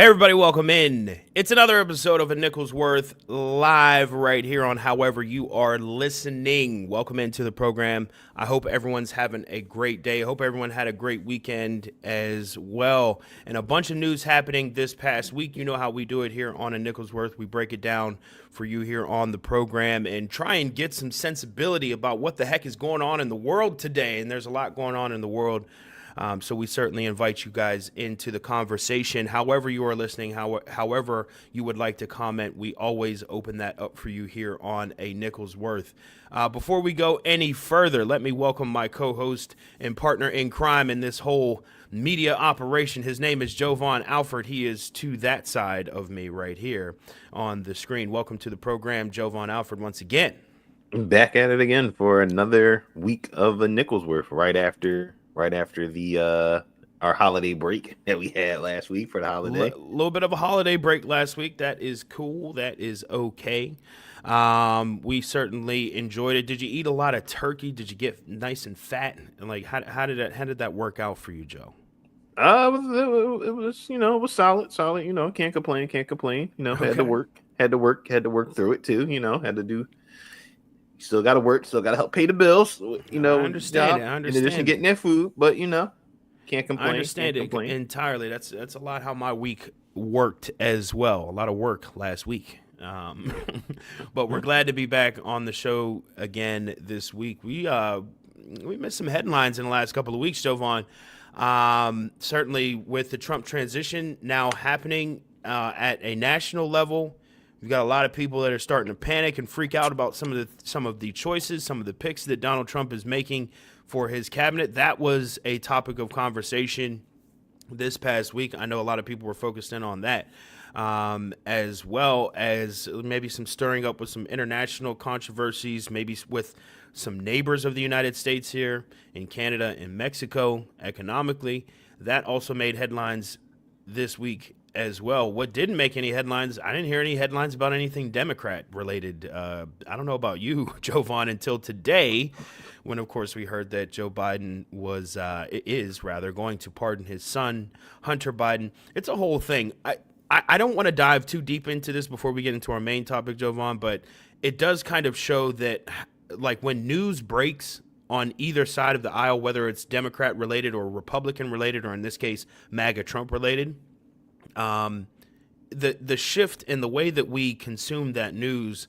Hey everybody, welcome in. It's another episode of a Nichols Worth live right here on however you are listening. Welcome into the program. I hope everyone's having a great day. I hope everyone had a great weekend as well. And a bunch of news happening this past week. You know how we do it here on a Nichols Worth. We break it down for you here on the program and try and get some sensibility about what the heck is going on in the world today. And there's a lot going on in the world. So we certainly invite you guys into the conversation. However you are listening, however you would like to comment, we always open that up for you here on a Nichols Worth. Before we go any further, let me welcome my co-host and partner in crime in this whole media operation. His name is Jovan Alford. He is to that side of me right here on the screen. Welcome to the program, Jovan Alford, once again. Back at it again for another week of a Nichols Worth right after the our holiday break that we had last week for the holiday. Little bit of a holiday break last week. That is cool. That is okay. We certainly enjoyed it. Did you eat a lot of turkey? Did you get nice and fat? And like, how did that work out for you, Joe? It was solid. Can't complain. Had to Okay. work through it too. Had to do. Still got to work. Still got to help pay the bills. I understand it. Job I in addition to understand it. getting that food, but can't I complain. Can't understand it complain. entirely. That's a lot how my week worked as well. A lot of work last week. But we're glad to be back on the show again this week. We missed some headlines in the last couple of weeks, Jovan. Certainly with the Trump transition now happening at a national level. We've got a lot of people that are starting to panic and freak out about some of the choices, some of the picks that Donald Trump is making for his cabinet. That was a topic of conversation this past week. I know a lot of people were focused in on that, as well as maybe some stirring up with some international controversies, maybe with some neighbors of the United States here in Canada and Mexico economically. That also made headlines this week as well. What didn't make any headlines, I didn't hear any headlines about anything Democrat related. I don't know about you, Jovan, until today, when of course we heard that Joe Biden is going to pardon his son, Hunter Biden. It's a whole thing. I don't want to dive too deep into this before we get into our main topic, Jovan, but it does kind of show that, like, when news breaks on either side of the aisle, whether it's Democrat related or Republican related, or in this case, MAGA Trump related, the shift in the way that we consume that news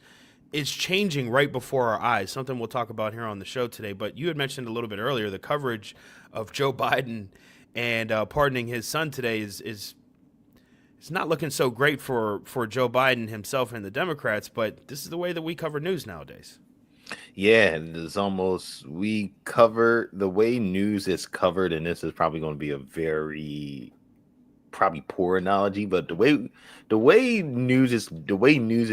is changing right before our eyes. Something we'll talk about here on the show today. But you had mentioned a little bit earlier the coverage of Joe Biden and pardoning his son today is it's not looking so great for Joe Biden himself and the Democrats. But this is the way that we cover news nowadays. Yeah, it's almost we cover the way news is covered, and this is probably going to be a very probably poor analogy, but the way news is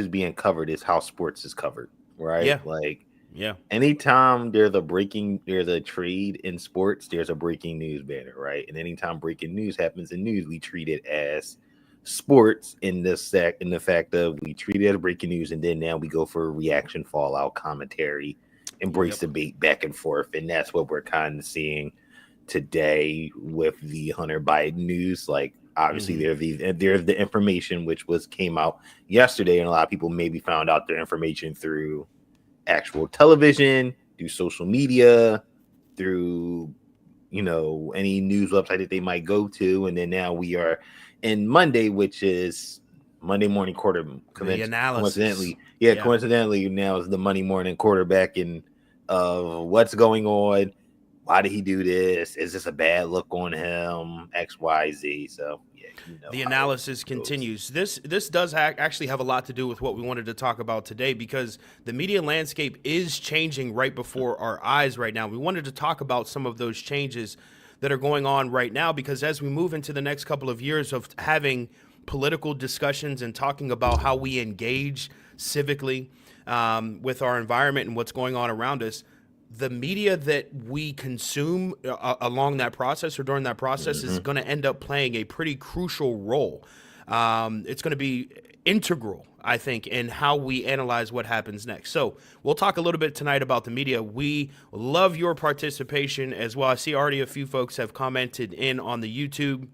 being covered is how sports is covered, right? Yeah, Like yeah, anytime there's a trade in sports, there's a breaking news banner, right? And anytime breaking news happens in news, we treat it as sports in the fact of we treat it as breaking news, and then now we go for reaction, fallout, commentary, embrace yep, debate back and forth, and that's what we're kind of seeing today with the Hunter Biden news. Like obviously hmm there's the information which came out yesterday, and a lot of people maybe found out their information through actual television, through social media, through any news website that they might go to, and then now we are in Monday, which is Monday morning quarter. the analysis. Yeah. Coincidentally, now is the Monday morning quarterbacking of what's going on. Why did he do this? Is this a bad look on him? X, Y, Z. So yeah, The how analysis it goes. continues. This does actually have a lot to do with what we wanted to talk about today, because the media landscape is changing right before our eyes right now. We wanted to talk about some of those changes that are going on right now, because as we move into the next couple of years of having political discussions and talking about how we engage civically with our environment and what's going on around us, the media that we consume along that process or during that process is Mm-hmm. going to end up playing a pretty crucial role. It's going to be integral, I think, in how we analyze what happens next. So we'll talk a little bit tonight about the media. We love your participation as well. I see already a few folks have commented in on the YouTube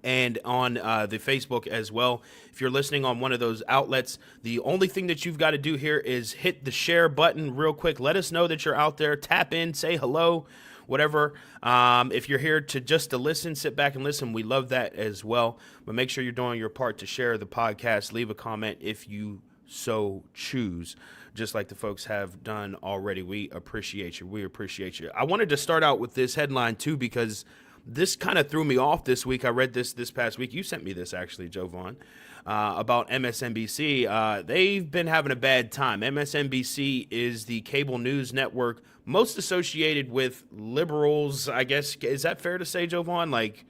and on the Facebook as well. If you're listening on one of those outlets, the only thing that you've got to do here is hit the share button real quick. Let us know that you're out there. Tap in, say hello, whatever. If you're here to listen, sit back and listen. We love that as well. But make sure you're doing your part to share the podcast. Leave a comment if you so choose, just like the folks have done already. We appreciate you. We appreciate you. I wanted to start out with this headline too because this kind of threw me off this week. I read this past week. You sent me this actually, Jovan, about MSNBC. They've been having a bad time. MSNBC is the cable news network most associated with liberals, I guess. Is that fair to say, Jovan? Like,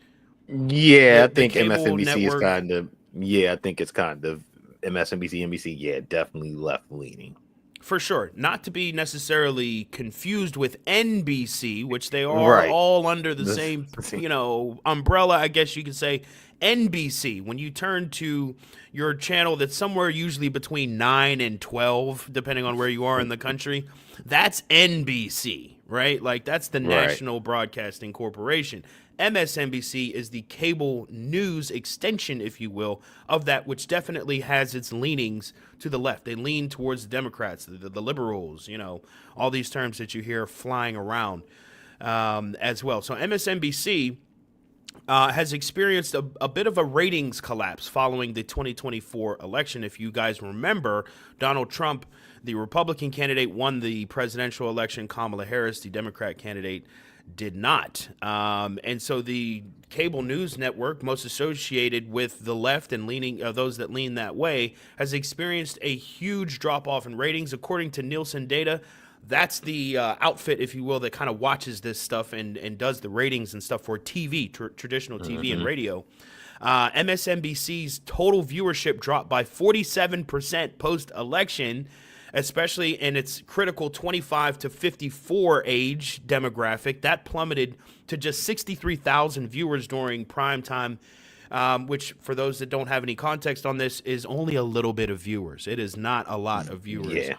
Yeah, I the think cable MSNBC is network. kind of, yeah, I think it's kind of MSNBC, NBC, yeah, definitely left leaning. For sure. Not to be necessarily confused with NBC, which they are Right. all under the This, same, umbrella, I guess you could say. NBC, when you turn to your channel that's somewhere usually between 9 and 12, depending on where you are in the country, that's NBC, right? Like that's the right. National Broadcasting Corporation. MSNBC is the cable news extension, if you will, of that, which definitely has its leanings to the left. They lean towards the Democrats, the liberals, all these terms that you hear flying around as well. So MSNBC has experienced a bit of a ratings collapse following the 2024 election. If you guys remember, Donald Trump, the Republican candidate, won the presidential election. Kamala Harris, the Democrat candidate, did not. And so the cable news network most associated with the left and leaning those that lean that way has experienced a huge drop off in ratings. According to Nielsen data, that's the outfit, if you will, that kind of watches this stuff and does the ratings and stuff for TV, traditional TV and Mm-hmm. radio. MSNBC's total viewership dropped by 47% post-election, especially in its critical 25 to 54 age demographic. That plummeted to just 63,000 viewers during prime time, which, for those that don't have any context on this, is only a little bit of viewers. It is not a lot of viewers Yeah.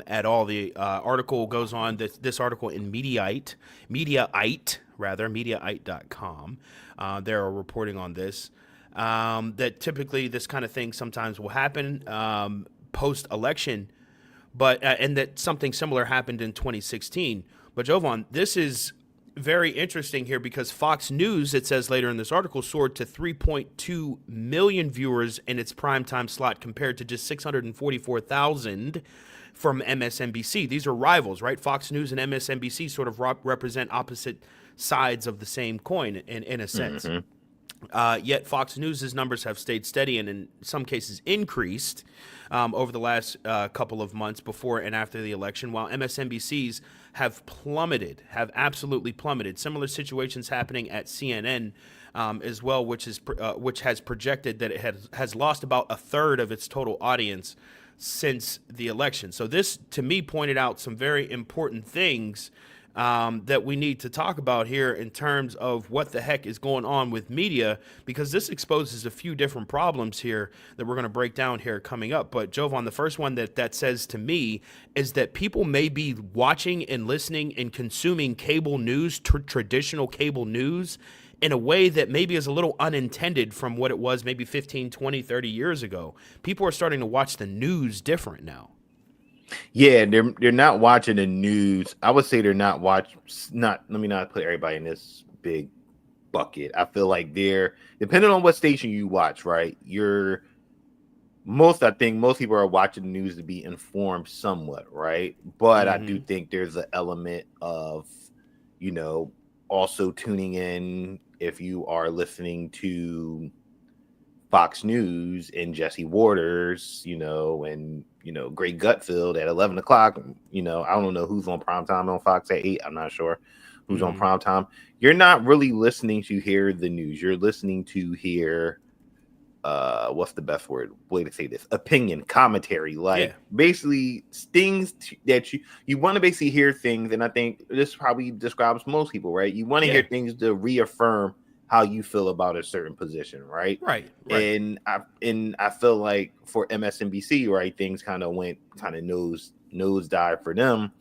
at all. The article goes on, this article in Mediaite.com. They're reporting on this, that typically this kind of thing sometimes will happen post-election, but and that something similar happened in 2016. But Jovan, this is very interesting here because Fox News, it says later in this article, soared to 3.2 million viewers in its primetime slot compared to just 644,000 from MSNBC. These are rivals, right? Fox News and MSNBC sort of represent opposite sides of the same coin in a sense. Mm-hmm. Yet Fox News' numbers have stayed steady and in some cases increased over the last couple of months before and after the election, while MSNBC's have plummeted, have absolutely plummeted. Similar situations happening at CNN as well, which has projected that it has lost about a third of its total audience since the election. So this, to me, pointed out some very important things that we need to talk about here in terms of what the heck is going on with media, because this exposes a few different problems here that we're going to break down here coming up. But Jovan, the first one that says to me is that people may be watching and listening and consuming cable news, traditional cable news, in a way that maybe is a little unintended from what it was maybe 15, 20, 30 years ago. People are starting to watch the news different now. Yeah, they're not watching the news. I would say they're not let me not put everybody in this big bucket. I feel like they're, depending on what station you watch, right? I think most people are watching the news to be informed somewhat, right? But I do Mm-hmm. think there's an element of, also tuning in if you are listening to Fox News and Jesse Waters, and Greg Gutfeld at 11 o'clock. I don't know who's on primetime on Fox at 8. I'm not sure who's on Mm-hmm. primetime. You're not really listening to hear the news. You're listening to hear what's the best way to say this? Opinion, commentary, Yeah. like basically things that you want to basically hear things, and I think this probably describes most people, right? You want to hear Yeah. things to reaffirm how you feel about a certain position, right? Right. Right. And I feel like for MSNBC, right, things kind of went nosedive for them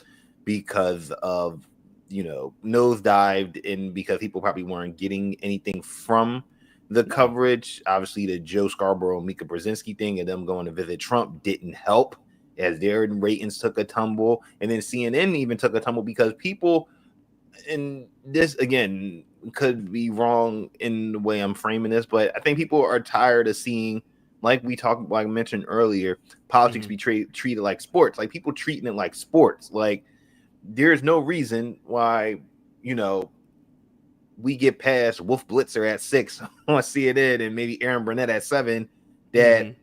because of nosedived, and because people probably weren't getting anything from the No. coverage. Obviously, the Joe Scarborough, Mika Brzezinski thing and them going to visit Trump didn't help as their ratings took a tumble. And then CNN even took a tumble because people, and this again could be wrong in the way I'm framing this, but I think people are tired of seeing, like I mentioned earlier, politics be treated like sports, like people treating it like sports. Like there's no reason why, we get past Wolf Blitzer at 6 on CNN and maybe Aaron Burnett at 7, that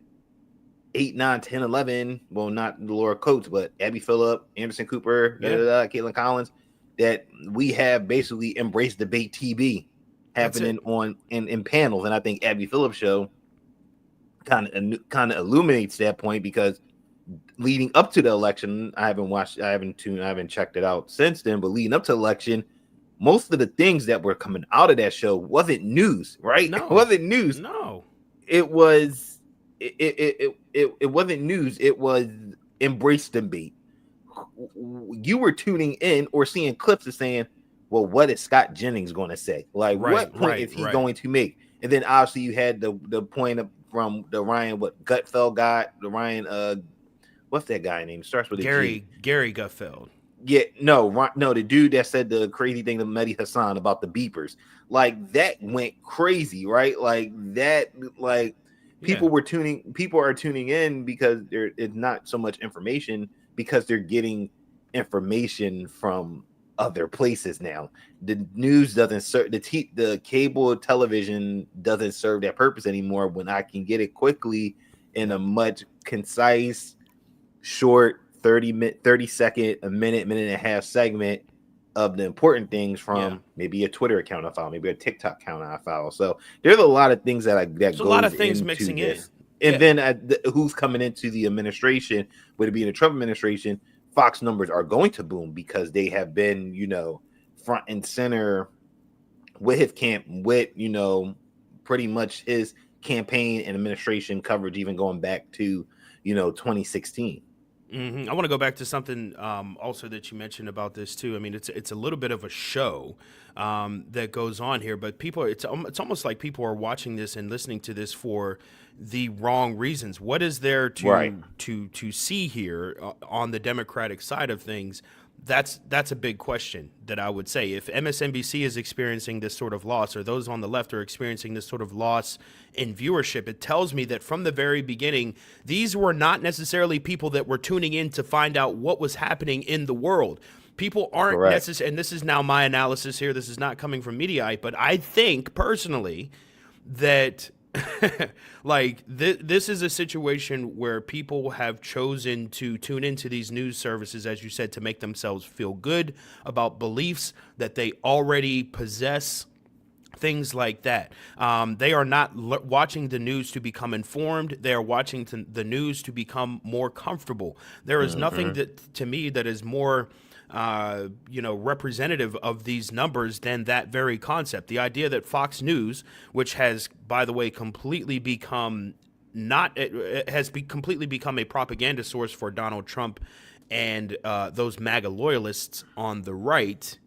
8, 9, 10, 11, well, not Laura Coates, but Abby Phillip, Anderson Cooper, Caitlin Collins, that we have basically embraced debate TV happening in panels. And I think Abby Phillip's show kind of illuminates that point, because leading up to the election, I haven't checked it out since then, but leading up to the election, most of the things that were coming out of that show wasn't news, right? No. It wasn't news. No. It wasn't news. It was embrace debate. You were tuning in or seeing clips of saying, well, what is Scott Jennings going to say? Like, what point is he going to make? And then obviously you had the point from the Ryan, Gutfeld guy, the Ryan, what's that guy name? Starts with Gary Gutfeld. Yeah, no, the dude that said the crazy thing to Mehdi Hassan about the beepers, like that went crazy, right? Like that, like people are tuning in because there is not so much information, because they're getting information from other places now. The news doesn't serve the cable television doesn't serve that purpose anymore when I can get it quickly in a much concise, short 30-second, a minute and a half segment of the important things from maybe a Twitter account I follow, maybe a TikTok account I follow. So there's a lot of things that goes a lot of things mixing this. And then who's coming into the administration, would it be in the Trump administration, Fox numbers are going to boom because they have been, front and center with his pretty much his campaign and administration coverage, even going back to, 2016. I want to go back to something also that you mentioned about this too. I mean, it's a little bit of a show that goes on here, but it's almost like people are watching this and listening to this for the wrong reasons. What is there to see here on the Democratic side of things? That's a big question that I would say. If MSNBC is experiencing this sort of loss, or those on the left are experiencing this sort of loss in viewership, it tells me that from the very beginning, these were not necessarily people that were tuning in to find out what was happening in the world. People aren't necessarily, and this is now my analysis here, this is not coming from Mediaite, but I think personally that this is a situation where people have chosen to tune into these news services, as you said, to make themselves feel good about beliefs that they already possess, things like that. They are not watching the news to become informed. They are watching the news to become more comfortable. There is nothing that, to me, that is more representative of these numbers than that very concept. The idea that Fox News, which has, by the way, completely become completely become a propaganda source for Donald Trump and those MAGA loyalists on the right,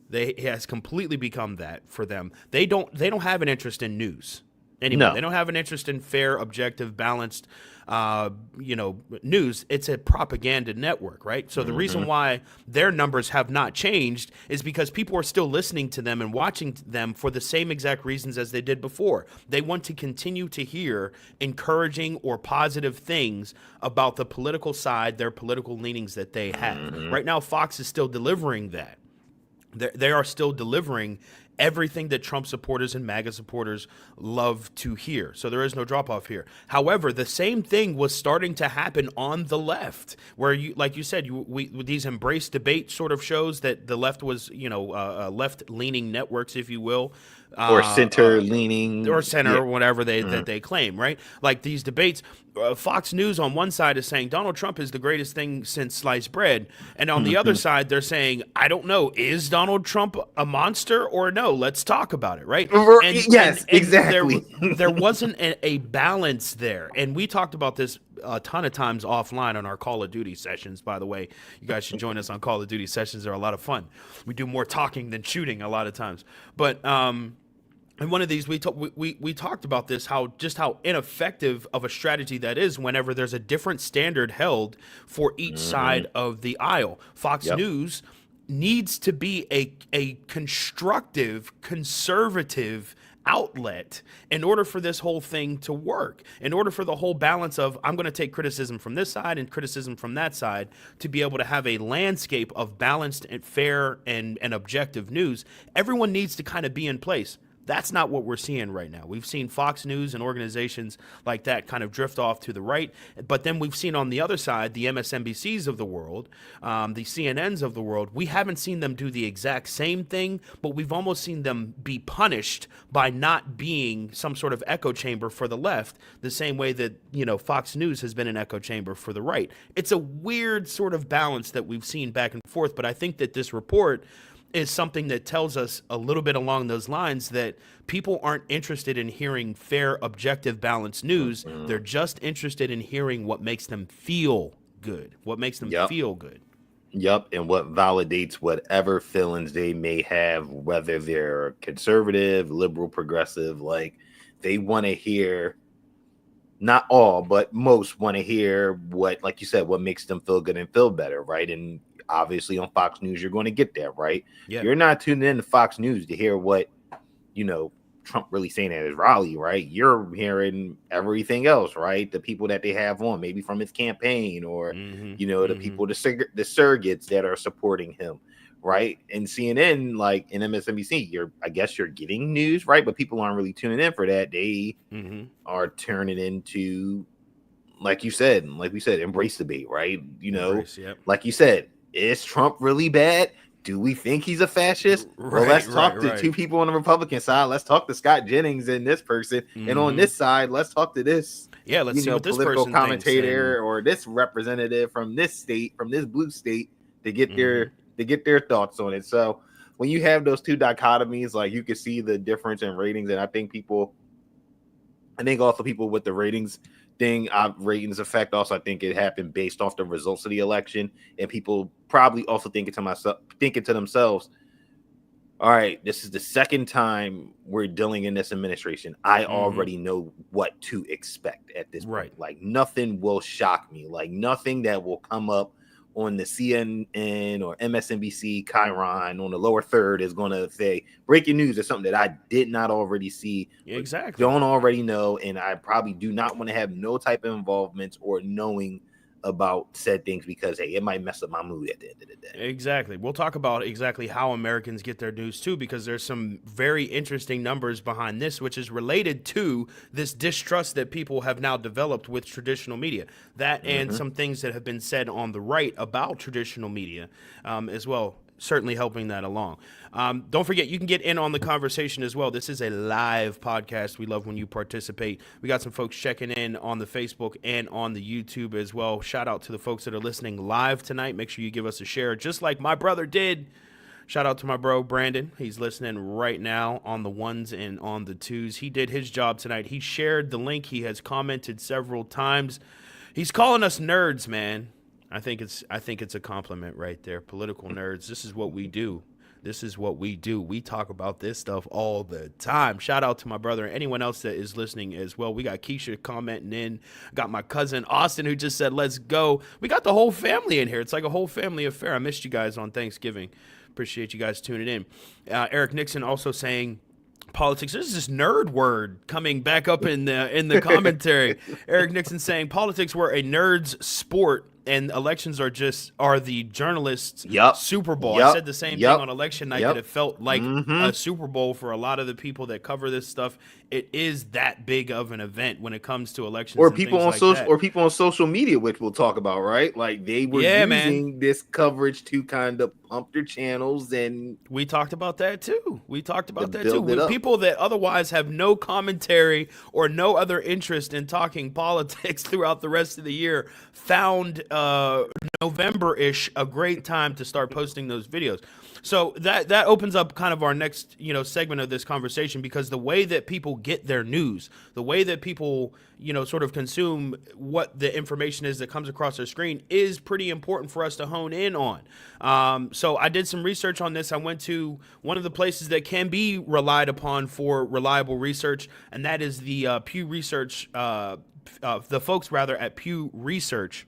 it has completely become that for them. They don't have an interest in news anymore. No. They don't have an interest in fair, objective, balanced news. It's a propaganda network, right? So the reason why their numbers have not changed is because people are still listening to them and watching them for the same exact reasons as they did before. They want to continue to hear encouraging or positive things about the political side, their political leanings that they have. Right now, Fox is still delivering that. They are still delivering everything that Trump supporters and MAGA supporters love to hear. So there is no drop-off here. However, the same thing was starting to happen on the left, where like you said, these embrace debate sort of shows that the left was, left-leaning networks, if you will. Or center-leaning. Or center, or whatever that they claim, right? Like these debates, Fox News on one side is saying Donald Trump is the greatest thing since sliced bread. And on the other side, they're saying, I don't know, is Donald Trump a monster or no? Let's talk about it, right? Yes, exactly. There wasn't a balance there. And we talked about this a ton of times offline on our Call of Duty sessions, by the way. You guys should join us on Call of Duty sessions. They're a lot of fun. We do more talking than shooting a lot of times. But And one of these we talked about this, how ineffective of a strategy that is whenever there's a different standard held for each Mm-hmm. side of the aisle. Fox Yep. News needs to be a constructive, conservative outlet in order for this whole thing to work, in order for the whole balance of I'm going to take criticism from this side and criticism from that side to be able to have a landscape of balanced and fair and objective news. Everyone needs to kind of be in place. That's not what we're seeing right now. We've seen Fox News and organizations like that kind of drift off to the right. But then we've seen on the other side, the MSNBCs of the world, the CNNs of the world. We haven't seen them do the exact same thing, but we've almost seen them be punished by not being some sort of echo chamber for the left, the same way that, Fox News has been an echo chamber for the right. It's a weird sort of balance that we've seen back and forth, but I think that this report is something that tells us a little bit along those lines that people aren't interested in hearing fair, objective, balanced news. Mm-hmm. They're just interested in hearing what makes them feel good, what makes them Yep. feel good. Yep, and what validates whatever feelings they may have, whether they're conservative, liberal, progressive. Like, they want to hear, not all, but most want to hear what, like you said, what makes them feel good and feel better, right? And obviously on Fox News, you're going to get that, right? Yeah. You're not tuning in to Fox News to hear what, Trump really saying at his rally, right? You're hearing everything else, right? The people that they have on, maybe from his campaign, or the people, the surrogates that are supporting him, right? And CNN, like in MSNBC, I guess you're getting news, right? But people aren't really tuning in for that. They are turning into, like we said, embrace debate, right? Like you said, is Trump really bad? Do we think he's a fascist? Well, let's talk to two people on the Republican side. Let's talk to Scott Jennings and this person. And on this side, let's talk to this, let's see what this political person commentator thinks, or this representative from this state, from this blue state, to get their thoughts on it. So when you have those two dichotomies, like, you can see the difference in ratings. And I think also people with the ratings thing, ratings effect, also I think it happened based off the results of the election, and people probably also thinking to themselves, all right, this is the second time we're dealing in this administration. I already know what to expect at this point. Like, nothing will shock me. Like, nothing that will come up on the CNN or MSNBC Chiron on the lower third is going to say breaking news or something that I did not already see, don't already know, and I probably do not want to have no type of involvement or knowing about said things, because hey, it might mess up my mood at the end of the day. Exactly. We'll talk about exactly how Americans get their news too, because there's some very interesting numbers behind this, which is related to this distrust that people have now developed with traditional media. That and some things that have been said on the right about traditional media as well, certainly helping that along. Don't forget, you can get in on the conversation as well. This is a live podcast. We love when you participate. We got some folks checking in on the Facebook and on the YouTube as well. Shout out to the folks that are listening live tonight. Make sure you give us a share, just like my brother did. Shout out to my bro, Brandon. He's listening right now on the ones and on the twos. He did his job tonight. He shared the link. He has commented several times. He's calling us nerds, man. I think it's a compliment right there. Political nerds. This is what we do. We talk about this stuff all the time. Shout out to my brother and anyone else that is listening as well. We got Keisha commenting in. Got my cousin Austin, who just said, let's go. We got the whole family in here. It's like a whole family affair. I missed you guys on Thanksgiving. Appreciate you guys tuning in. Eric Nixon also saying, politics. There's this nerd word coming back up in the commentary. Eric Nixon saying politics were a nerd's sport, and elections are the journalists' Super Bowl. I said the same thing on election night, that it felt like a Super Bowl for a lot of the people that cover this stuff. It is that big of an event when it comes to elections. Or people on social media, which we'll talk about, right? Like, they were using this coverage to kind of pump their channels, and we talked about that too. With people that otherwise have no commentary or no other interest in talking politics throughout the rest of the year found November-ish, a great time to start posting those videos. So that opens up kind of our next, segment of this conversation, because the way that people get their news, the way that people, sort of consume what the information is that comes across their screen is pretty important for us to hone in on. So I did some research on this. I went to one of the places that can be relied upon for reliable research, and that is the Pew Research, the folks rather at Pew Research,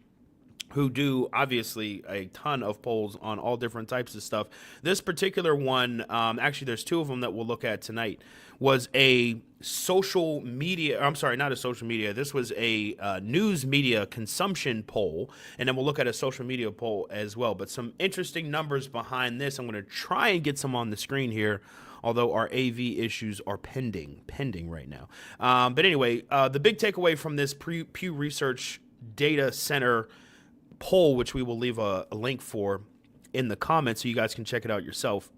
who do obviously a ton of polls on all different types of stuff. This particular one, actually, there's two of them that we'll look at tonight, was a social media, I'm sorry, not a social media. This was a news media consumption poll. And then we'll look at a social media poll as well. But some interesting numbers behind this. I'm going to try and get some on the screen here, although our AV issues are pending right now. But anyway, the big takeaway from this Pew Research Data Center poll, which we will leave a link for in the comments so you guys can check it out yourself,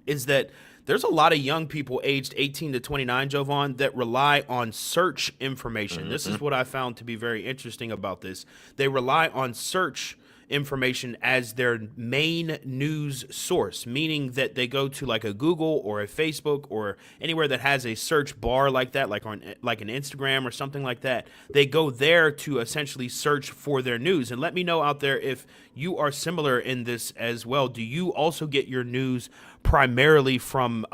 is that there's a lot of young people aged 18 to 29, Jovan, that rely on search information. Mm-hmm. This is what I found to be very interesting about this. They rely on search information as their main news source, meaning that they go to like a Google or a Facebook or anywhere that has a search bar like that, like an Instagram or something like that. They go there to essentially search for their news. And let me know out there if you are similar in this as well. Do you also get your news primarily from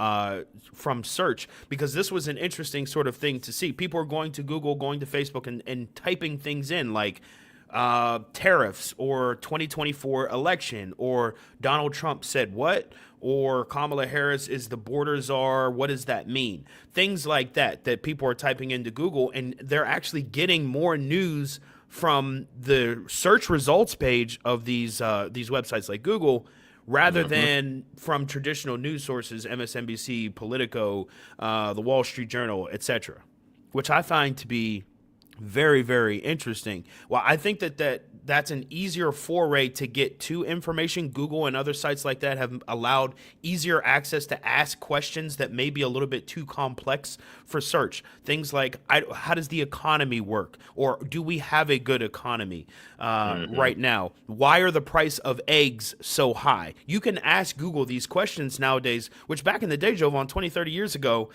search? Because this was an interesting sort of thing to see. People are going to Google, going to Facebook, and typing things in like tariffs or 2024 election, or Donald Trump said what, or Kamala Harris is the border czar. What does that mean? Things like that people are typing into Google, and they're actually getting more news from the search results page of these websites like Google, rather than from traditional news sources, MSNBC, Politico, the Wall Street Journal, etc., which I find to be very, very interesting. Well, I think that's an easier foray to get to information. Google and other sites like that have allowed easier access to ask questions that may be a little bit too complex for search. Things like, how does the economy work? Or do we have a good economy right now? Why are the price of eggs so high? You can ask Google these questions nowadays, which back in the day, Jovan, 20, 30 years ago,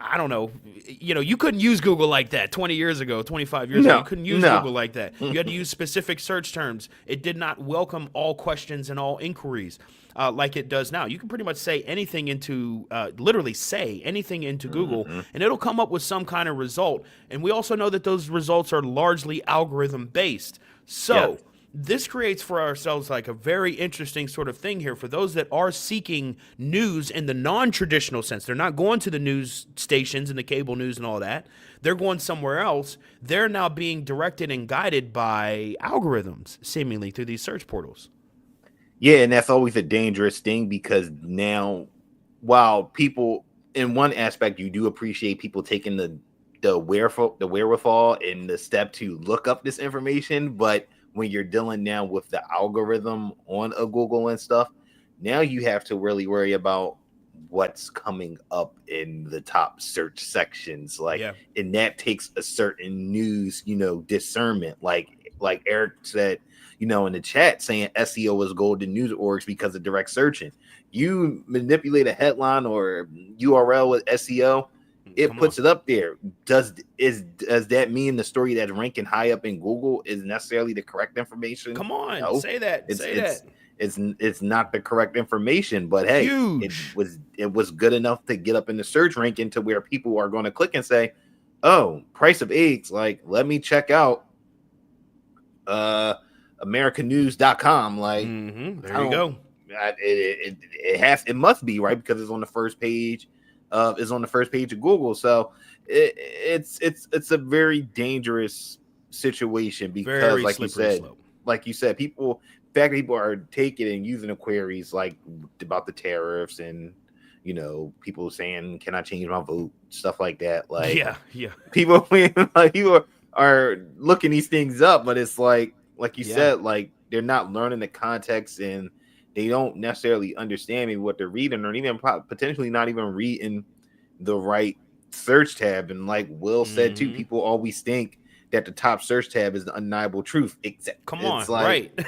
I don't know, you couldn't use Google like that 20 years ago, 25 years ago. You couldn't use Google like that. You had to use specific search terms. It did not welcome all questions and all inquiries like it does now. You can pretty much say anything into, literally say anything into Google, and it'll come up with some kind of result. And we also know that those results are largely algorithm based. So this creates for ourselves like a very interesting sort of thing here for those that are seeking news in the non-traditional sense. They're not going to the news stations and the cable news and all that. They're going somewhere else. They're now being directed and guided by algorithms, seemingly through these search portals. Yeah, and that's always a dangerous thing, because now, while people, in one aspect, you do appreciate people taking the wherewithal and the step to look up this information, but when you're dealing now with the algorithm on a Google and stuff, now you have to really worry about what's coming up in the top search sections. And that takes a certain news, discernment. Like Eric said, in the chat, saying SEO is golden news orgs because of direct searching. You manipulate a headline or URL with SEO, it puts it up there. Does that mean the story that's ranking high up in Google is necessarily the correct information? Come on, no. Say that. It's not the correct information, but hey, it was good enough to get up in the search ranking to where people are going to click and say, "Oh, price of eggs. Like, let me check out AmericanNews.com." Like, there you go. It must be right because it's on the first page. Is on the first page of Google, so it's a very dangerous situation, because very like you said, people are taking and using the queries like about the tariffs and people saying, "Can I change my vote?" stuff like that. Like people are looking these things up, but it's like you said, like they're not learning the context and they don't necessarily understand maybe what they're reading, or even potentially not even reading the right search tab. And like Will said too, people always think that the top search tab is the undeniable truth. Right.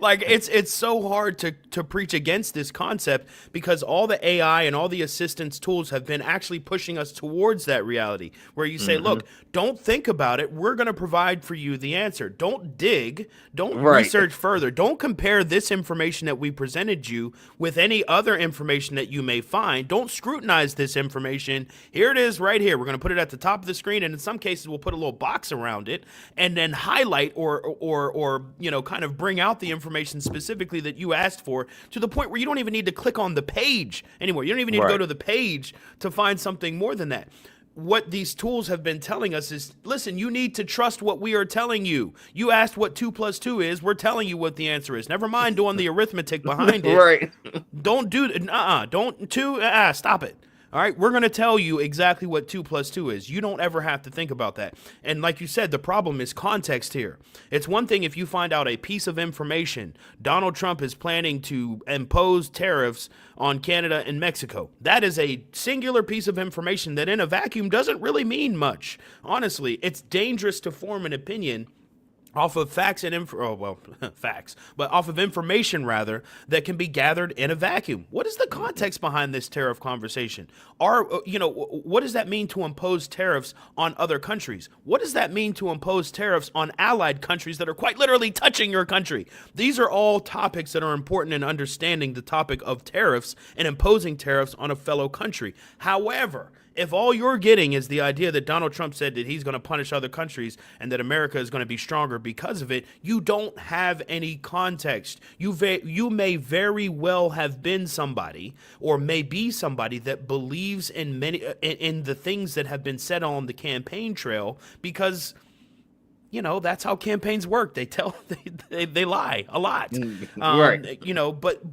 Like it's so hard to preach against this concept because all the AI and all the assistance tools have been actually pushing us towards that reality where you say, Hmm. look, don't think about it. We're going to provide for you the answer. Don't dig. Don't Right. research further. Don't compare this information that we presented you with any other information that you may find. Don't scrutinize this information. Here it is right here. We're going to put it at the top of the screen, and in some cases we'll put a little box around it and then highlight or kind of bring out the information specifically that you asked for to the point where you don't even need to click on the page anymore. You don't even need to go Right. to the page to find something more than that. What these tools have been telling us is, listen, you need to trust what we are telling you. You asked what 2 plus 2 is. We're telling you what the answer is. Never mind doing the arithmetic behind it. Right. Don't do don't two stop it. All right, we're going to tell you exactly what 2 plus 2 is. You don't ever have to think about that. And like you said, the problem is context here. It's one thing if you find out a piece of information. Donald Trump is planning to impose tariffs on Canada and Mexico. That is a singular piece of information that in a vacuum doesn't really mean much. Honestly, it's dangerous to form an opinion off of facts and facts, but off of information rather that can be gathered in a vacuum. What is the context behind this tariff conversation? What does that mean to impose tariffs on other countries? What does that mean to impose tariffs on allied countries that are quite literally touching your country? These are all topics that are important in understanding the topic of tariffs and imposing tariffs on a fellow country. However, if all you're getting is the idea that Donald Trump said that he's going to punish other countries and that America is going to be stronger because of it, you don't have any context. You may very well have been somebody or may be somebody that believes in in the things that have been said on the campaign trail because that's how campaigns work. They tell they lie a lot. Right.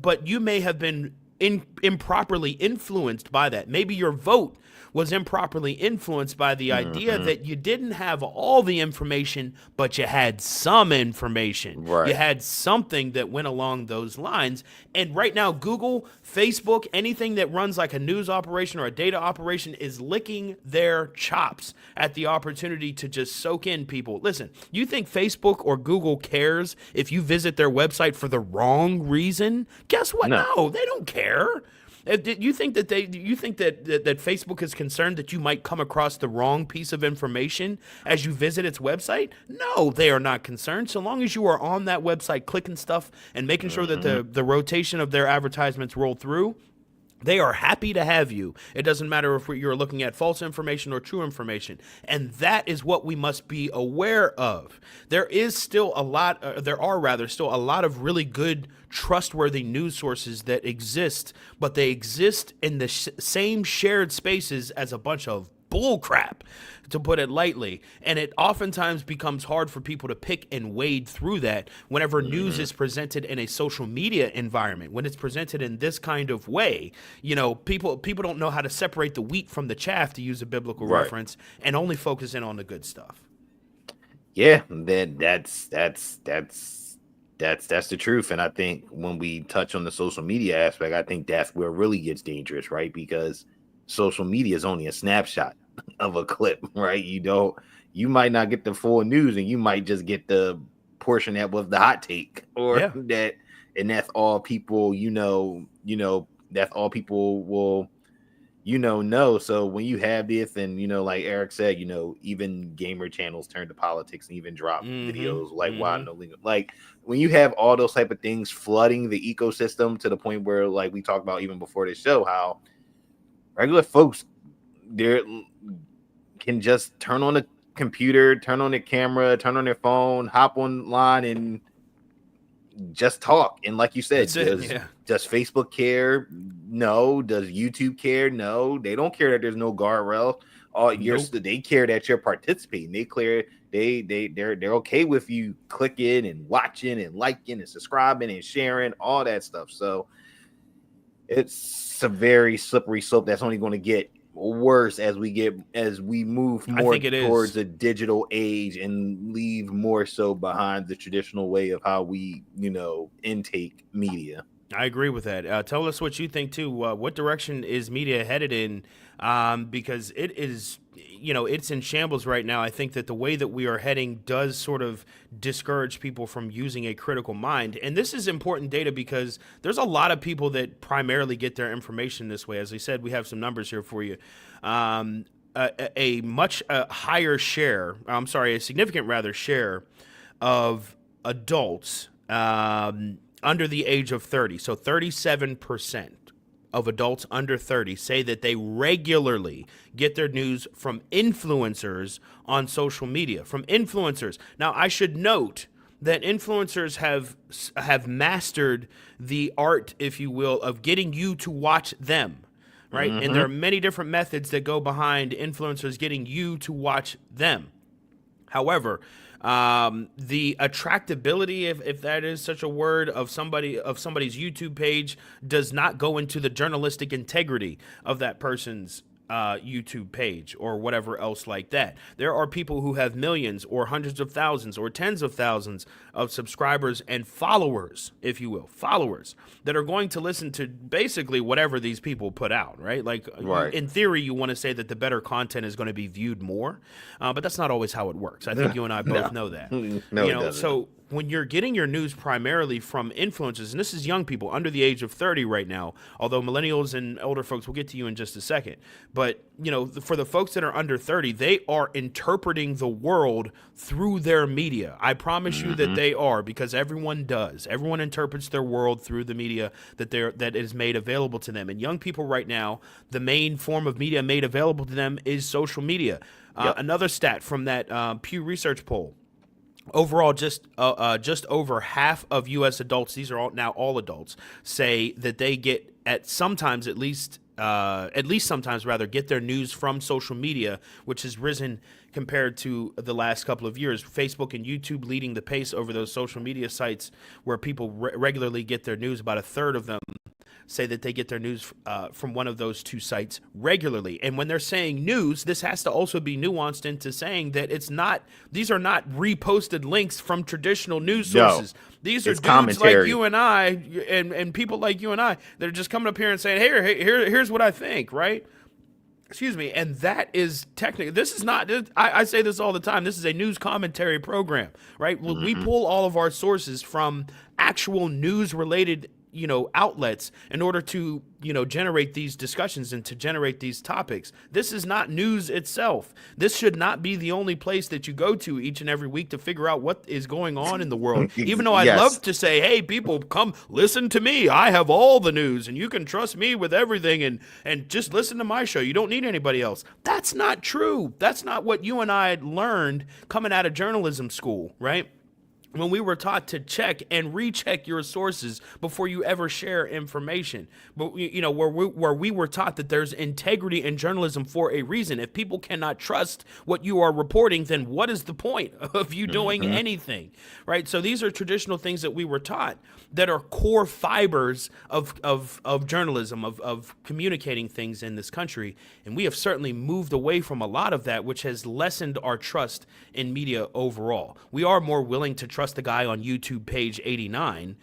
But you may have been improperly influenced by that. Maybe your vote was improperly influenced by the idea Hmm. that you didn't have all the information, but you had some information. You Right. had something that went along those lines. And right now, Google, Facebook, anything that runs like a news operation or a data operation is licking their chops at the opportunity to just soak in people. Listen, you think Facebook or Google cares if you visit their website for the wrong reason? Guess what? No. No, they don't care. You think that that Facebook is concerned that you might come across the wrong piece of information as you visit its website? No, they are not concerned. So long as you are on that website clicking stuff and making sure that Hmm. the rotation of their advertisements roll through, they are happy to have you. It doesn't matter if you're looking at false information or true information. And that is what we must be aware of. There are rather still a lot of really good, trustworthy news sources that exist, but they exist in the same shared spaces as a bunch of bull crap, to put it lightly. And it oftentimes becomes hard for people to pick and wade through that whenever news is presented in a social media environment. When it's presented in this kind of way, people don't know how to separate the wheat from the chaff, to use a biblical Right. reference, and only focus in on the good stuff. Yeah, that's the truth. And I think when we touch on the social media aspect, I think that's where it really gets dangerous, right? Because social media is only a snapshot of a clip, right? You might not get the full news, and you might just get the portion that was the hot take, or Yeah. and that's all people, that's all people will, know. So when you have this, and like Eric said, even gamer channels turn to politics and even drop Mm-hmm. videos like why Mm-hmm. no legal, like when you have all those type of things flooding the ecosystem to the point where, like we talked about even before the show, how regular folks they can just turn on the computer, turn on the camera, turn on their phone, hop online, and just talk. And like you said, That's it. Yeah. does Facebook care? No. Does YouTube care? No. They don't care that there's no guardrails. Nope. They care that you're participating. They're okay with you clicking and watching and liking and subscribing and sharing all that stuff. So it's a very slippery slope that's only going to get worse as we move I more think it towards is. a digital age and leave more so behind the traditional way of how we intake media. I agree with that. Tell us what you think too. What direction is media headed in? Because it is, it's in shambles right now. I think that the way that we are heading does sort of discourage people from using a critical mind. And this is important data because there's a lot of people that primarily get their information this way. As I said, we have some numbers here for you. A much higher share, a significant rather share of adults under the age of 30. So 37% of adults under 30 say that they regularly get their news from influencers on social media, from influencers. Now, I should note that influencers have mastered the art, if you will, of getting you to watch them, right? And there are many different methods that go behind influencers getting you to watch them. However, the attractability, if that is such a word, of somebody's YouTube page does not go into the journalistic integrity of that person's YouTube page or whatever else like that. There are people who have millions or hundreds of thousands or tens of thousands of subscribers and followers, if you will, followers that are going to listen to basically whatever these people put out, right? Like, Right. in theory, you want to say that the better content is going to be viewed more, but that's not always how it works. I think you and I both know that. No, it doesn't. So when you're getting your news primarily from influencers, and this is young people under the age of 30 right now, although millennials and older folks, we'll get to you in just a second. But, for the folks that are under 30, they are interpreting the world through their media. I promise you that they are, because everyone does. Everyone interprets their world through the media that is made available to them. And young people right now, the main form of media made available to them is social media. Another stat from that Pew Research poll. Overall, just over half of U.S. adults, these are all adults, say that they get at least sometimes get their news from social media, which has risen compared to the last couple of years. Facebook and YouTube leading the pace over those social media sites where people regularly get their news. About a third of them say that they get their news from one of those two sites regularly. And when they're saying news, this has to also be nuanced into saying that these are not reposted links from traditional news sources. No, these are dudes commentary. Like you and I and people like you and I that are just coming up here and saying, here's what I think, right? Excuse me. And that is technically, this is not, I say this all the time, this is a news commentary program, right? We pull all of our sources from actual news related outlets in order to, generate these discussions and to generate these topics. This is not news itself. This should not be the only place that you go to each and every week to figure out what is going on in the world. Even though I'd love to say, hey, people, come listen to me. I have all the news and you can trust me with everything and just listen to my show. You don't need anybody else. That's not true. That's not what you and I had learned coming out of journalism school, right? When we were taught to check and recheck your sources before you ever share information. But, where we were taught that there's integrity in journalism for a reason. If people cannot trust what you are reporting, then what is the point of you doing anything, right? So these are traditional things that we were taught that are core fibers of journalism, of communicating things in this country. And we have certainly moved away from a lot of that, which has lessened our trust in media overall. We are more willing to trust the guy on YouTube page 89,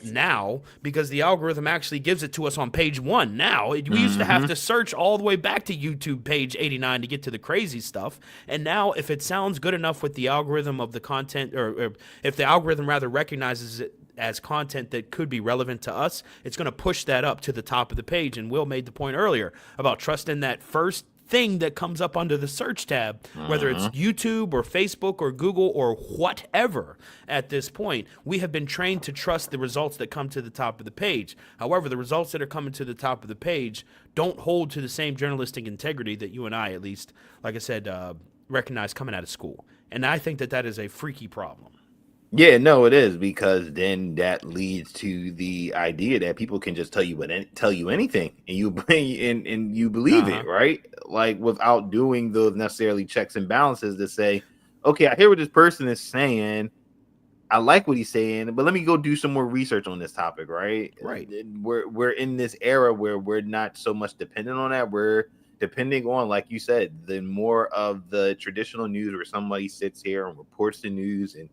now, because the algorithm actually gives it to us on page 1 now. We used to have to search all the way back to YouTube page 89 to get to the crazy stuff. And now if it sounds good enough with the algorithm of the content, or if the algorithm rather recognizes it as content that could be relevant to us, it's going to push that up to the top of the page. And Will made the point earlier about trusting that first thing that comes up under the search tab, whether it's YouTube or Facebook or Google or whatever. At this point, we have been trained to trust the results that come to the top of the page. However, the results that are coming to the top of the page don't hold to the same journalistic integrity that you and I, at least, like I said, recognize coming out of school. And I think that is a freaky problem. Yeah, no, it is, because then that leads to the idea that people can just tell you anything, and you believe it, right? Like, without doing those necessarily checks and balances to say, okay, I hear what this person is saying, I like what he's saying, but let me go do some more research on this topic, right? Right. We're in this era where we're not so much dependent on that. We're depending on, like you said, the more of the traditional news where somebody sits here and reports the news and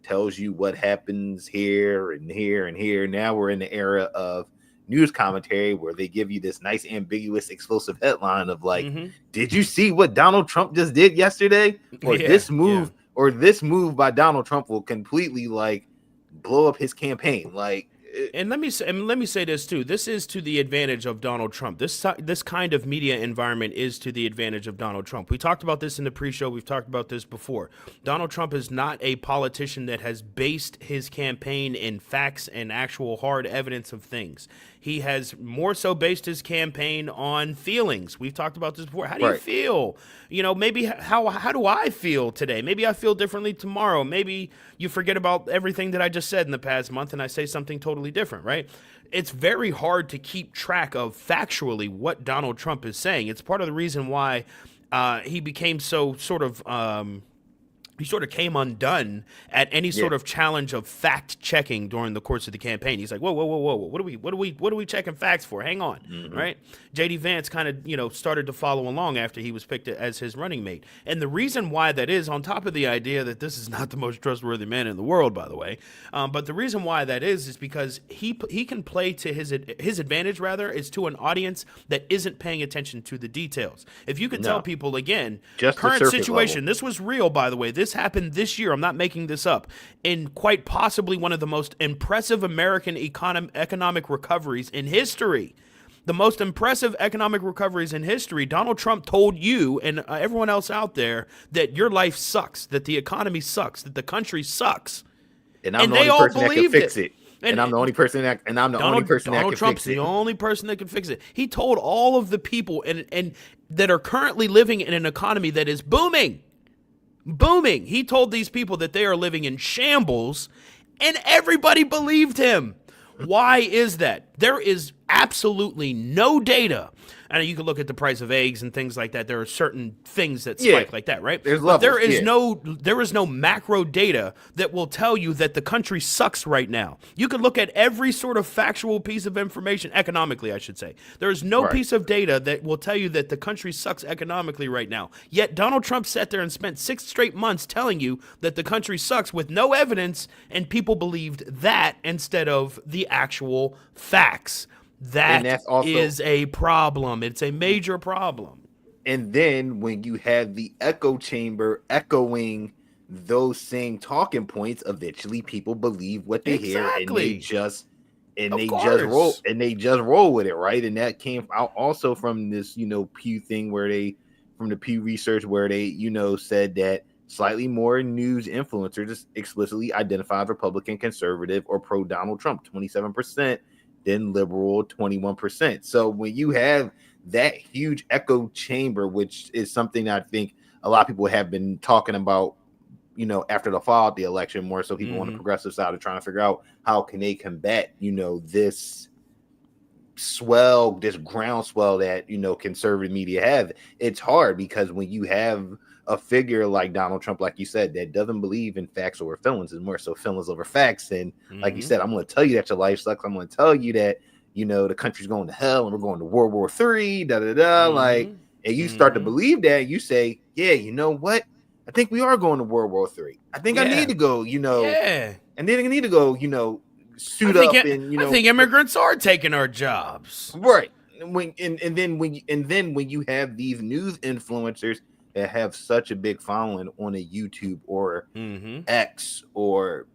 tells you what happens here and here and here. Now we're in the era of news commentary where they give you this nice, ambiguous, explosive headline of like, did you see what Donald Trump just did yesterday? Or this move, or this move by Donald Trump will completely like blow up his campaign. Like, and let me say this too. This is to the advantage of Donald Trump. This kind of media environment is to the advantage of Donald Trump. We talked about this in the pre-show. We've talked about this before. Donald Trump is not a politician that has based his campaign in facts and actual hard evidence of things. He has more so based his campaign on feelings. We've talked about this before. How do you feel? You know, maybe how do I feel today? Maybe I feel differently tomorrow. Maybe you forget about everything that I just said in the past month and I say something totally different, right? It's very hard to keep track of factually what Donald Trump is saying. It's part of the reason why he became so sort of he sort of came undone at any sort of challenge of fact checking during the course of the campaign. He's like, whoa, what are we checking facts for? Hang on, right? JD Vance kind of, started to follow along after he was picked as his running mate. And the reason why that is, on top of the idea that this is not the most trustworthy man in the world, by the way, but the reason why that is because he can play to his advantage, rather, is to an audience that isn't paying attention to the details. If you could tell people, again, just current situation, this was real, by the way, this happened this year, I'm not making this up, in quite possibly one of the most impressive American economic recoveries in history. The most impressive economic recoveries in history. Donald Trump told you and everyone else out there that your life sucks, that the economy sucks, that the country sucks. And I'm the only person that can fix it. And I'm the only person that can fix it. Donald Trump's the only person that can fix it. He told all of the people and that are currently living in an economy that is booming. He told these people that they are living in shambles, and everybody believed him. Why is that? There is absolutely no data. And you can look at the price of eggs and things like that. There are certain things that spike like that, right? There's levels, there is no macro data that will tell you that the country sucks right now. You can look at every sort of factual piece of information, economically, I should say. There is no piece of data that will tell you that the country sucks economically right now. Yet Donald Trump sat there and spent 6 straight months telling you that the country sucks with no evidence, and people believed that instead of the actual facts. That is a problem. It's a major problem. And then when you have the echo chamber echoing those same talking points, eventually people believe what they hear, and they just roll with it, right? And that came out also from this, Pew thing from the Pew research where they, said that slightly more news influencers explicitly identified Republican, conservative, or pro Donald Trump, 27%. Then liberal, 21%. So when you have that huge echo chamber, which is something I think a lot of people have been talking about, after the fall of the election, more so people on the progressive side are trying to figure out how can they combat, this groundswell that, conservative media have. It's hard because when you have a figure like Donald Trump, like you said, that doesn't believe in facts over feelings, is more so feelings over facts. And like you said, I'm going to tell you that your life sucks. I'm going to tell you that, the country's going to hell and we're going to World War III, like, and you start to believe that, you say, yeah, you know what? I think we are going to World War III. I think I need to go, and then I need to go, suit up and, I think immigrants are taking our jobs. Right. And then when you have these news influencers that have such a big following on a YouTube or X or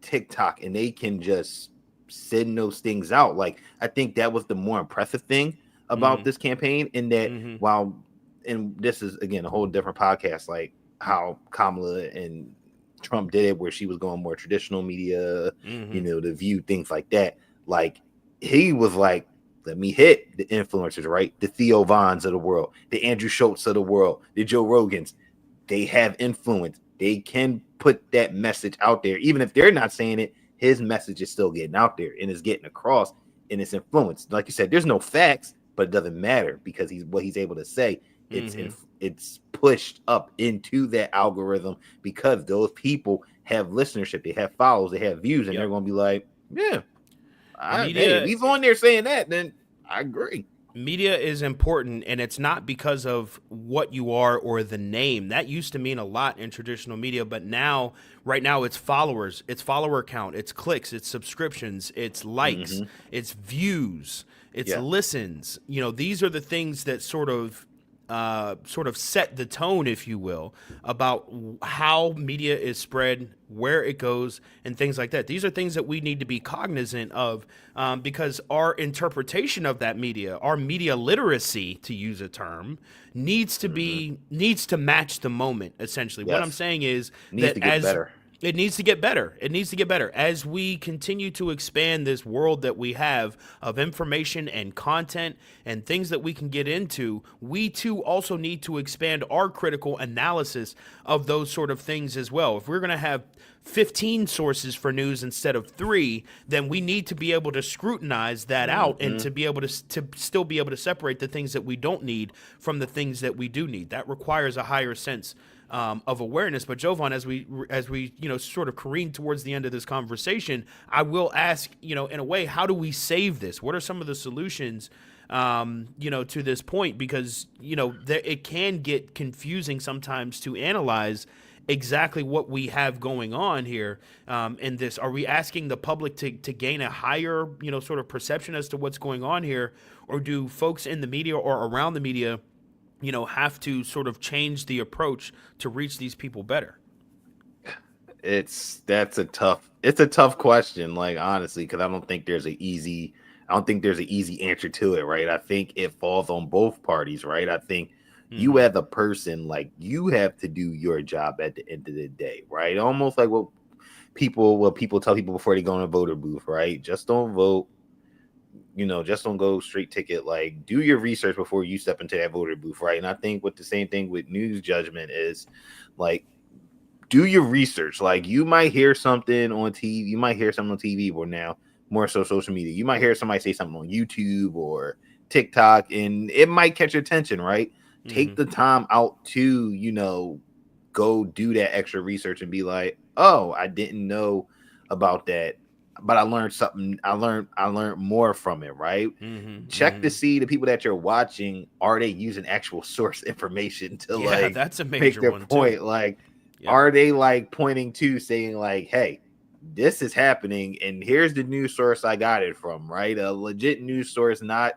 TikTok, and they can just send those things out. Like, I think that was the more impressive thing about this campaign, in that and this is again a whole different podcast, like how Kamala and Trump did it, where she was going more traditional media, The View, things like that. Like, he was like, let me hit the influencers, right? The Theo Vons of the world, the Andrew Schultz of the world, the Joe Rogans. They have influence. They can put that message out there. Even if they're not saying it, his message is still getting out there and is getting across, and it's influence. Like you said, there's no facts, but it doesn't matter because he's able to say. It's pushed up into that algorithm because those people have listenership, they have followers, they have views, and they're going to be like, yeah. If he's on there saying that, then I agree. Media is important, and it's not because of what you are or the name. That used to mean a lot in traditional media, but now, right now, it's followers, it's follower count, it's clicks, it's subscriptions, it's likes, Hmm. it's views, it's Yeah. listens. These are the things that sort of set the tone, if you will, about how media is spread, where it goes, and things like that. These are things that we need to be cognizant of, because our interpretation of that media, our media literacy, to use a term, Hmm. needs to match the moment. Essentially, what I'm Yes. saying is Needs that to get better. it needs to get better. It needs to get better as we continue to expand this world that we have of information and content and things that we can get into. We too also need to expand our critical analysis of those sort of things as well. If we're going to have 15 sources for news instead of 3, then we need to be able to scrutinize that out and Hmm. to be able to still be able to separate the things that we don't need from the things that we do need. That requires a higher sense of awareness. But Jovan, as we sort of careen towards the end of this conversation, I will ask, in a way, how do we save this? What are some of the solutions, to this point? Because it can get confusing sometimes to analyze exactly what we have going on here in this. Are we asking the public to gain a higher, sort of perception as to what's going on here, or do folks in the media or around the media have to sort of change the approach to reach these people better? It's a tough question, like honestly, because I don't think there's an easy answer to it, right? I think it falls on both parties, right? I think you Mm-hmm. as a person, like you have to do your job at the end of the day, right? Almost like what people tell people before they go in a voter booth, right? Just don't vote, just don't go straight ticket. Like do your research before you step into that voter booth, right? And I think with the same thing with news judgment is like do your research. Like you might hear something on TV, you might hear something on TV or now more so social media. You might hear somebody say something on YouTube or TikTok and it might catch your attention, right? Mm-hmm. Take the time out to, go do that extra research and be like, "Oh, I didn't know about that, but I learned something. I learned more from it, right?" Mm-hmm. Check to Mm-hmm. see the people that you're watching, are they using actual source information to Yeah, like that's a make major their one too. point? Like Yep. are they like pointing to saying like, "Hey, this is happening, and here's the news source I got it from," right? A legit news source, not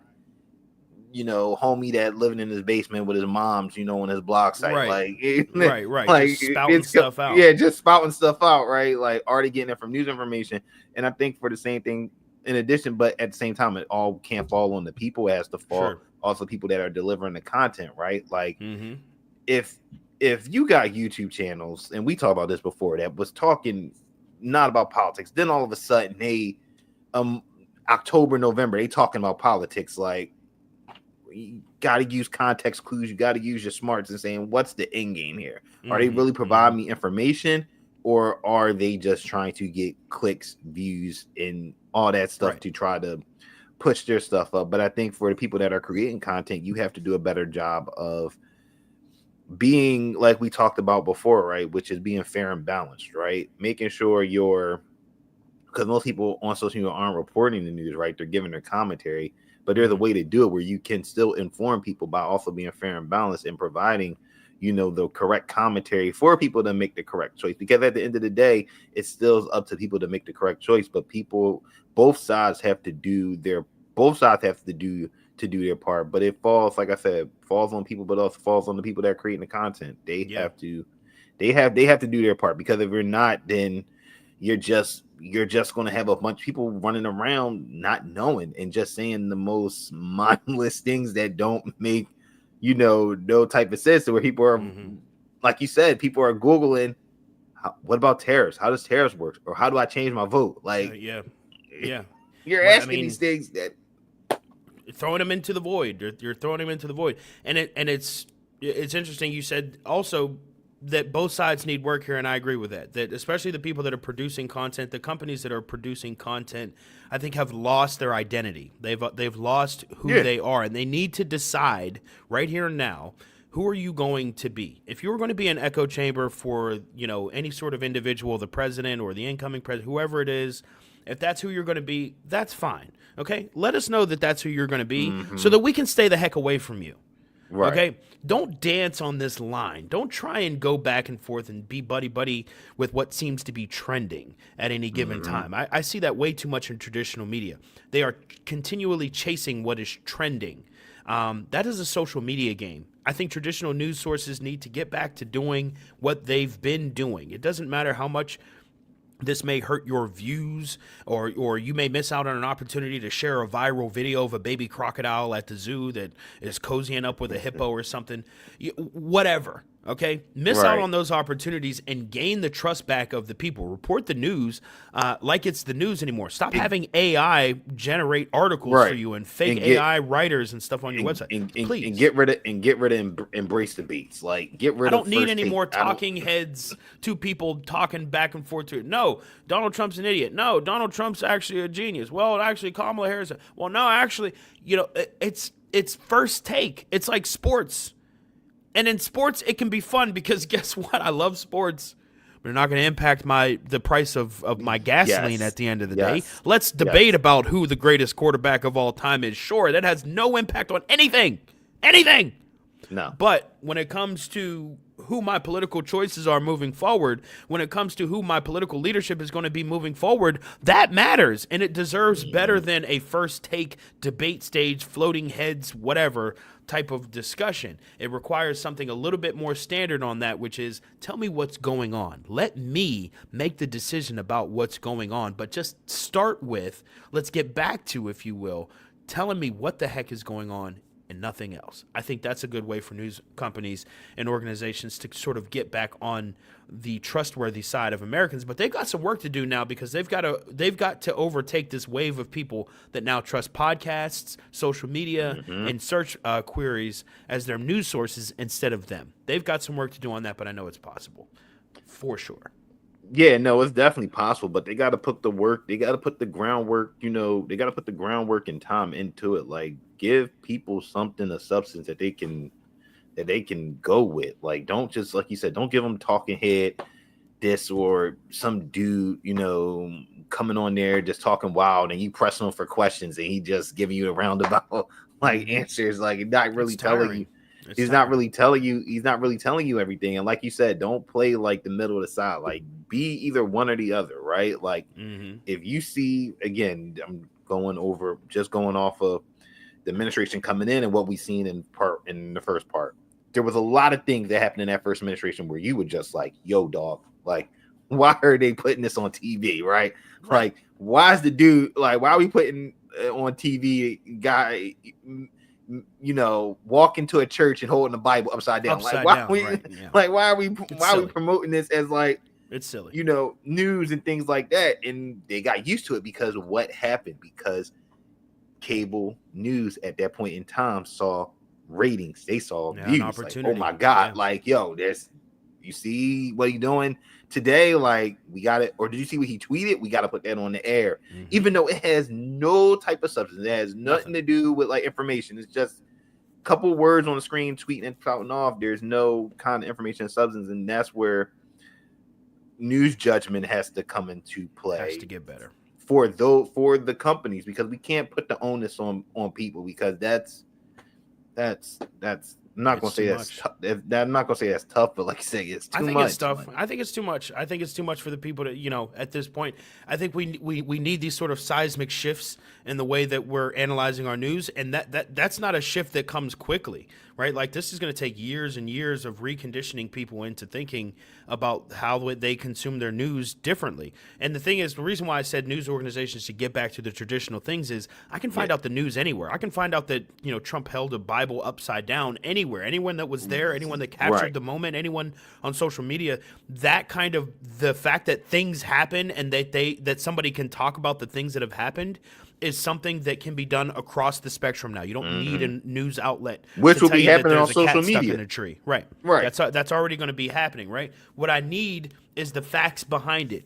homie that living in his basement with his mom's, on his blog site. Right. Like, Right. Right. like Just spouting it's stuff out. yeah, just spouting stuff out, right? Like, are they getting it from news information? And I think for the same thing, in addition, but at the same time, it all can't fall on the people. It has to fall Sure. also people that are delivering the content, right? Like, Mm-hmm. if you got YouTube channels, and we talked about this before, that was talking not about politics, then all of a sudden they um October, November, they talking about politics, like you got to use context clues. You got to use your smarts and saying, what's the end game here? Are they Mm-hmm. really Mm-hmm. providing me information, or are they just trying to get clicks, views, and all that stuff Right. to try to push their stuff up? But I think for the people that are creating content, you have to do a better job of being like we talked about before, right? Which is being fair and balanced, right? Making sure you're because most people on social media aren't reporting the news, right? They're giving their commentary, but there's a Mm-hmm. way to do it where you can still inform people by also being fair and balanced and providing, the correct commentary for people to make the correct choice. Because at the end of the day, it's still up to people to make the correct choice. But people, both sides have to do their, both sides have to do their part. But it falls, like I said, falls on people, but also falls on the people that are creating the content. They Yeah. have to, they have to do their part, because if you're not, then you're just going to have a bunch of people running around not knowing and just saying the most mindless things that don't make no type of sense, where people are, Mm-hmm. like you said, people are googling, what about tariffs, how does tariffs work, or how do I change my vote? Like, Yeah. Yeah. you're Right. I asking these mean, things that throwing them into the void. You're throwing them into the void, and it's interesting. You said also that both sides need work here, and I agree with that. That especially the people that are producing content, the companies that are producing content, I think have lost their identity. They've lost who yeah. they are, and they need to decide right here and now. Who are you going to be? If you were going to be an echo chamber for any sort of individual, the president or the incoming president, whoever it is, If that's who you're going to be, that's fine. Okay? Let us know that that's who you're going to be so that we can stay the heck away from you. Right. Okay? Don't dance on this line. Don't try and go back and forth and be buddy-buddy with what seems to be trending at any given time. I see that way too much in traditional media. They are continually chasing what is trending. That is a social media game. I think traditional news sources need to get back to doing what they've been doing. It doesn't matter how much this may hurt your views, or you may miss out on an opportunity to share a viral video of a baby crocodile at the zoo that is cozying up with a hippo or something. Whatever, okay? Miss out on those opportunities and gain the trust back of the people. Report the news like it's the news anymore. Stop having AI generate articles for you and fake AI writers and stuff on your website. Please. And get rid of embrace debates. Like, get rid of. I don't need any more talking heads, two people talking back and forth to it. No, Donald Trump's an idiot. No, Donald Trump's actually a genius. Well, actually, Kamala Harris. Well, no, actually, it's first take. It's like sports. And in sports, it can be fun because guess what? I love sports. But they're not going to impact the price of my gasoline at the end of the day. Let's debate about who the greatest quarterback of all time is. Sure, that has no impact on anything. Anything. No. But when it comes to who my political choices are moving forward, when it comes to who my political leadership is going to be moving forward, that matters. And it deserves better than a first take debate stage, floating heads, whatever type of discussion. It requires something a little bit more standard on that, which is tell me what's going on. Let me make the decision about what's going on. But just start with, let's get back to, if you will, telling me what the heck is going on and nothing else. I think that's a good way for news companies and organizations to sort of get back on the trustworthy side of Americans. But they've got some work to do now because they've got to overtake this wave of people that now trust podcasts, social media, and search queries as their news sources instead of them. They've got some work to do on that, but I know it's possible for sure. Yeah, no, it's definitely possible, but they got to put the work. They got to put the groundwork. They got to put the groundwork and time into it. Like, give people something, a substance that they can go with. Like, don't just, like you said, don't give them talking head this or some dude, coming on there just talking wild and you pressing him for questions and he just giving you a roundabout answers. Like, not really telling you. He's not really telling you everything. And like you said, don't play like the middle of the side. Like, be either one or the other, right? Like, if you see, again, I'm going off of the administration coming in and what we've seen in the first part. There was a lot of things that happened in that first administration where you were just like, yo, dog, like, why are they putting this on TV, right? Like, why is the dude, like, why are we putting on TV guy, walk into a church and holding the Bible upside down? Why are we promoting this as like, it's silly, news and things like that? And they got used to it because of what happened, because cable news at that point in time saw ratings, they saw views. Like, oh my God, like, yo, you see what he's doing today? Like, we got it. Or did you see what he tweeted? We got to put that on the air, even though it has no type of substance. It has nothing to do with like information. It's just a couple words on the screen, tweeting and spouting off. There's no kind of information and substance, and that's where news judgment has to come into play. Has to get better for the companies, because we can't put the onus on people, because that's I'm not gonna say that's tough. I'm not gonna say that's tough, but like you say, it's too much. It's tough. I think it's too much. I think it's too much for the people to, at this point. I think we need these sort of seismic shifts in the way that we're analyzing our news, and that's not a shift that comes quickly, right? Like, this is going to take years and years of reconditioning people into thinking about how they consume their news differently. And the thing is, the reason why I said news organizations should get back to the traditional things is I can find out the news anywhere. I can find out that, Trump held a Bible upside down anywhere. Anyone that was there, anyone that captured the moment, anyone on social media, that kind of, the fact that things happen and that somebody can talk about the things that have happened is something that can be done across the spectrum now. You don't need a news outlet, which will be happening on social media. Stuck in a tree, right? That's already going to be happening, right? What I need is the facts behind it.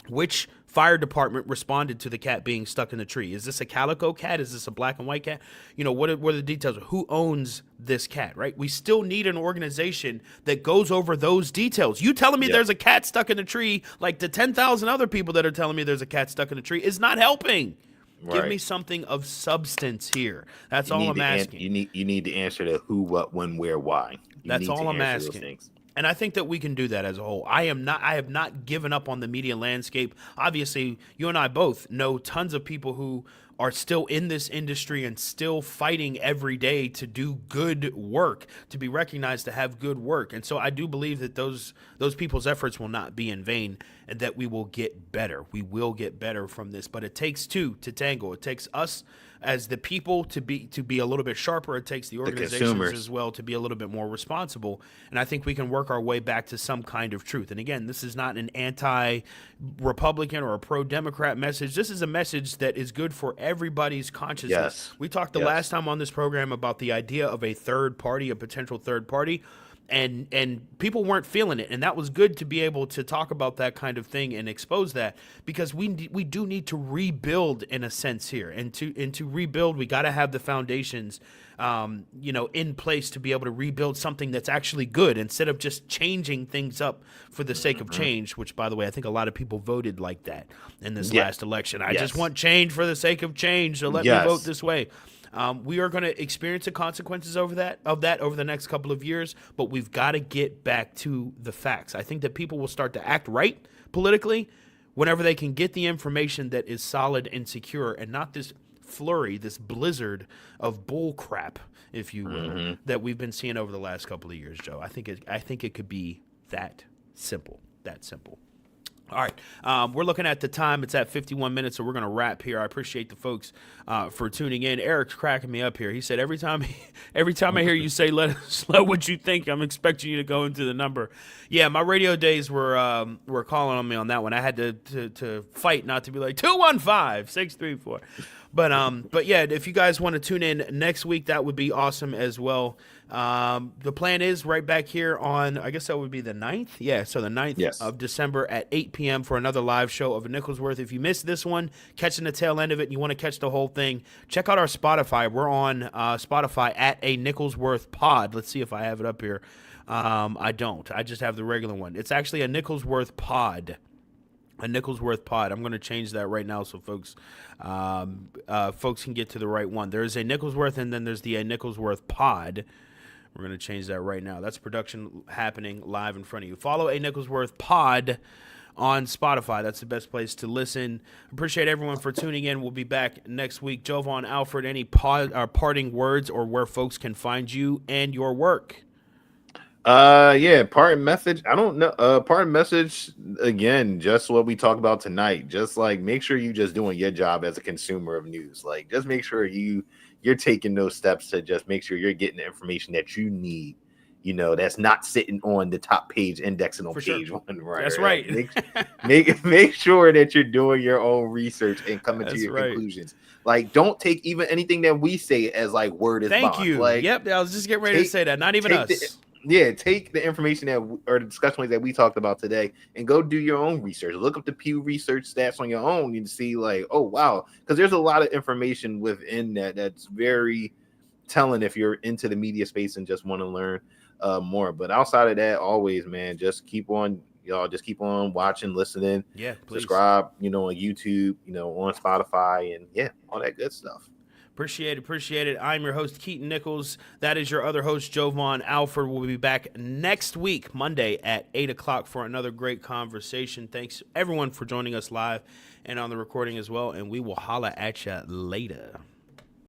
Which fire department responded to the cat being stuck in the tree? Is this a calico cat? Is this a black and white cat? What are the details? Who owns this cat, right? We still need an organization that goes over those details. You telling me there's a cat stuck in the tree, like the 10,000 other people that are telling me there's a cat stuck in the tree, is not helping. Right. Give me something of substance here. That's all I'm asking. You need to answer the who, what, when, where, why. That's all I'm asking. And I think that we can do that as a whole. I have not given up on the media landscape. Obviously, you and I both know tons of people who are still in this industry and still fighting every day to do good work, to be recognized, to have good work. And so I do believe that those people's efforts will not be in vain and that we will get better. We will get better from this. But it takes two to tango. It takes us as the people to be a little bit sharper. It takes the organizations as well to be a little bit more responsible. And I think we can work our way back to some kind of truth. And again, this is not an anti-Republican or a pro-Democrat message. This is a message that is good for everybody's consciousness. Yes. We talked the last time on this program about the idea of a third party, a potential third party. And people weren't feeling it, and that was good to be able to talk about that kind of thing and expose that, because we do need to rebuild in a sense here, and to rebuild, we got to have the foundations, in place to be able to rebuild something that's actually good instead of just changing things up for the sake of change. Which, by the way, I think a lot of people voted like that in this last election. I just want change for the sake of change, so let me vote this way. We are going to experience the consequences of that over the next couple of years, but we've got to get back to the facts. I think that people will start to act right politically whenever they can get the information that is solid and secure, and not this flurry, this blizzard of bull crap, if you will, that we've been seeing over the last couple of years, Joe. I think it could be that simple. All right, we're looking at the time. It's at 51 minutes, so we're going to wrap here. I appreciate the folks for tuning in. Eric's cracking me up here. He said, every time I hear you say, let us know what you think, I'm expecting you to go into the number. Yeah, my radio days were calling on me on that one. I had to fight not to be like 215-634. But yeah, if you guys want to tune in next week, that would be awesome as well. The plan is right back here on, I guess that would be the 9th. Yeah, so the 9th of December at 8 p.m. for another live show of Nichols Worth. If you missed this one, catching the tail end of it, and you want to catch the whole thing, check out our Spotify. We're on Spotify at a Nichols Worth pod. Let's see if I have it up here. I don't. I just have the regular one. It's actually a Nichols Worth pod. A Nichols Worth pod. I'm going to change that right now so folks can get to the right one. There's a Nichols Worth, and then there's the a Nichols Worth pod. We're going to change that right now. That's production happening live in front of you. Follow a Nichols Worth pod on Spotify. That's the best place to listen. Appreciate everyone for tuning in. We'll be back next week. Jovan, Alfred, any parting words or where folks can find you and your work? Parting message. I don't know. Parting message, again, just what we talked about tonight. Just like, make sure you just doing your job as a consumer of news. Like, just make sure you're taking those steps to just make sure you're getting the information that you need. That's not sitting on the top page, indexing on page one. Right. That's right. Make sure that you're doing your own research and coming to your conclusions. Like, don't take even anything that we say as like word is bond. Thank you. Like, yep. I was just getting ready to say that. Not even us. Take the information or the discussion points that we talked about today and go do your own research. Look up the Pew Research stats on your own and see like, oh, wow. Because there's a lot of information within that's very telling if you're into the media space and just want to learn more. But outside of that, always, man, just keep on watching, listening. Yeah, please. Subscribe, on YouTube, on Spotify, and all that good stuff. Appreciate it. I'm your host, Keaton Nichols. That is your other host, Jovan Alford. We'll be back next week, Monday at 8 o'clock for another great conversation. Thanks, everyone, for joining us live and on the recording as well, and we will holla at you later.